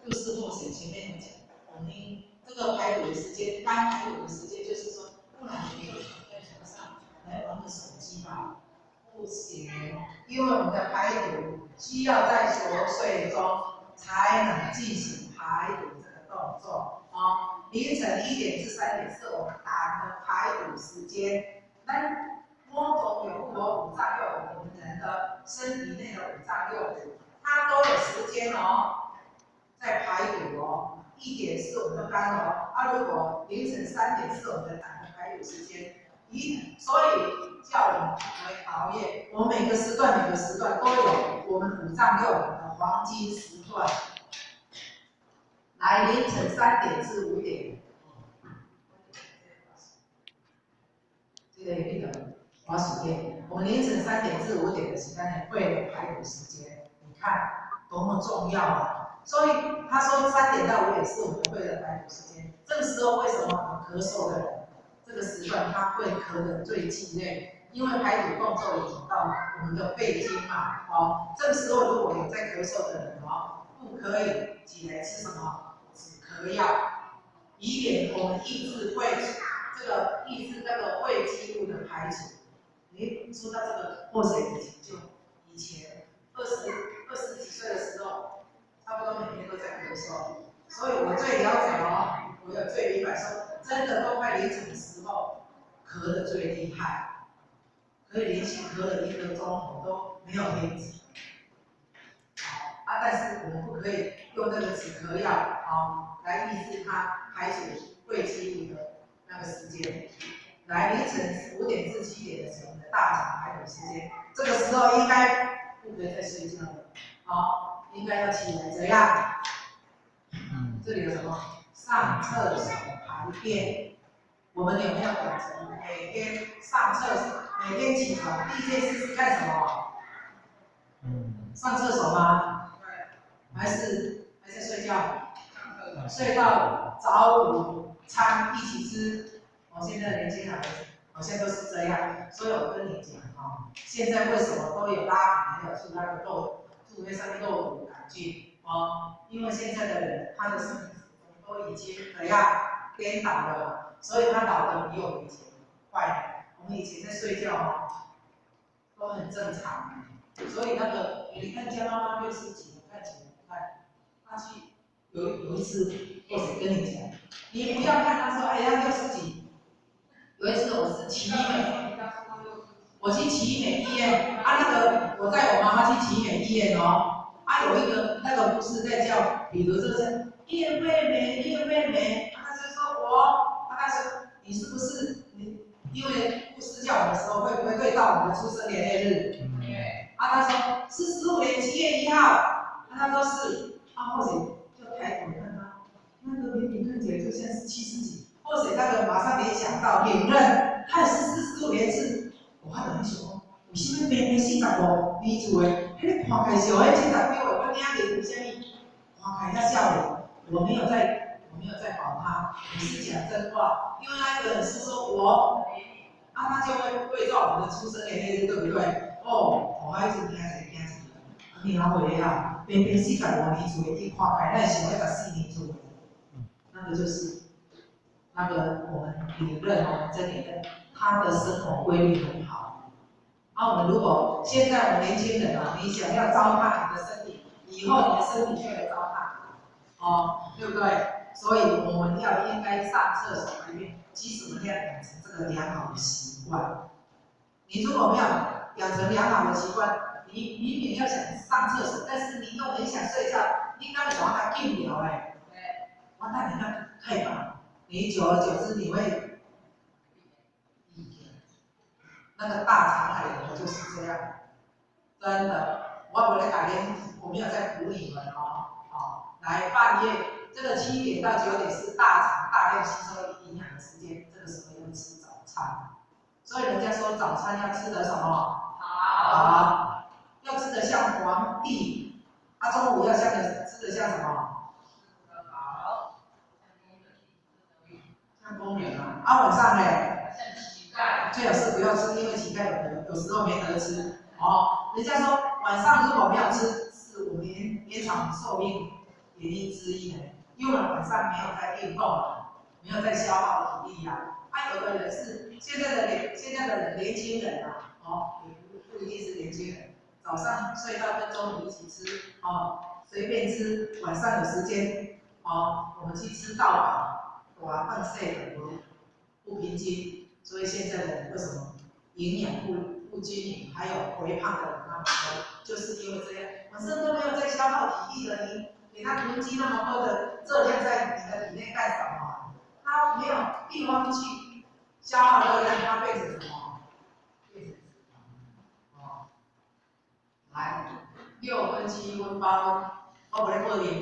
就是或许前面有讲，我们这个排毒的时间，该排毒的时间就是说，不然你就躺在床上来玩个手机吧，不行，因为我们的排毒需要在熟睡中才能进行排毒这个动作啊。凌晨1点至3点是我们打的排毒时间。那摸头有五脏六腑，我们人的身体内的五脏六腑，它都有时间哦，在排毒哦。1点是我们的肝哦，如果凌晨3点是我们的胆的排毒时间。所以叫我们不可以熬夜。我们每个时段都有我们五脏六腑的黄金时段。来，凌晨3点至5点，这个一个滑鼠垫。我们凌晨3点至5点的时间内会有排毒时间，你看多么重要啊！所以他说3点到5点是我们会的排毒时间。这个时候为什么有咳嗽的人，这个时段他会咳得最激烈？因为排毒动作影响到我们的肺经嘛，哦，这个时候如果有在咳嗽的人哦，不可以起来吃什么止咳药，以免我们抑制那个胃积物的排除。说到这个，或者以前20几岁的时候，差不多每天都在咳嗽，所以我最了解哦，我有最明白说，真的都快凌晨的时候，咳得最厉害，可以连续咳了1个钟头都没有停止。但是我们不可以用那个止咳药来抑制它排除胃积物的那个时间。来，凌晨5点至7点的时候，我们的大肠排毒时间，这个时候应该不可以再睡觉了，应该要起来怎样？这里有什么？上厕所排便。我们有没有养成每天上厕所，每天起床第一件事是干什么？上厕所吗？还是睡觉？睡到早午餐一起吃。现在的年轻人好像都是这样，所以我跟你讲现在为什么都有拉皮，还有出那个肚子上面都有杆菌因为现在的人他的身体都已经怎样颠倒了，所以他老的比我们以前快。我们以前在睡觉都很正常，所以那个你看家妈妈60几，看起来看，她去有一次或者跟你讲，你不要看她说哎呀60几。有一次我是奇医美，我去奇医美医院那个我带我妈妈去奇医美医院有一个那个护士在叫，比如说是叶妹妹，她就说她说你是不是你？因为护士叫我的时候会不会对照我们的出生年月日？她说是15年7月1号，她说是，或许就抬头看她，那个明明看起来就像是70几。或者那个马上联想到领认，他是45年次，我看到你想，为什么明明45年厝的，迄个看起来像迄70几岁，我领领为什么看起来少年？我没有在保他，我是讲真话，因为那个人是说我，他就会对照我们的出生年月日，对不对？我一直听着，你好回啊，明明45年厝的，伊看起来像14年厝的，那个就是。那个我们理论这里的他的生活规律很好。我们如果现在我们年轻人你想要糟蹋你的身体，以后你的身体就会糟蹋对不对？所以我们应该上厕所排便，其实我们要养成这个良好的习惯。你如果没有养成良好的习惯，你明明要想上厕所，但是你又很想睡觉，你根本把它禁掉完蛋，你看太棒。你久而久之，你会那个大肠癌的就是这样，真的。我不来改天，我没有在唬你们来半夜这个7点到9点是大肠大量吸收营养的时间，这个时候要吃早餐。所以人家说早餐要吃的什么？好，要吃的像皇帝。中午要吃的像什么？像公园晚上呢？最好是不要吃，因为乞丐有时候没得吃人家说晚上如果不要吃，是我们延长寿命原因之一呢，因为我们晚上没有在运动了，没有在消耗体力啊。有的人是现在的人年轻人啊，也不一定是年轻人，早上睡到跟中午一起吃，随便吃，晚上有时间，我们去吃到饱，哇，放睡的不平均，所以现在的人为什么营养不均匀，还有肥胖的人那么多，就是因为这样，晚上都没有在消耗体力的，你给他囤积那么多的热量在你的体内干什么？他没有地方去消耗热量，它变成什么？变成来6分、7分、8分，我不能过100。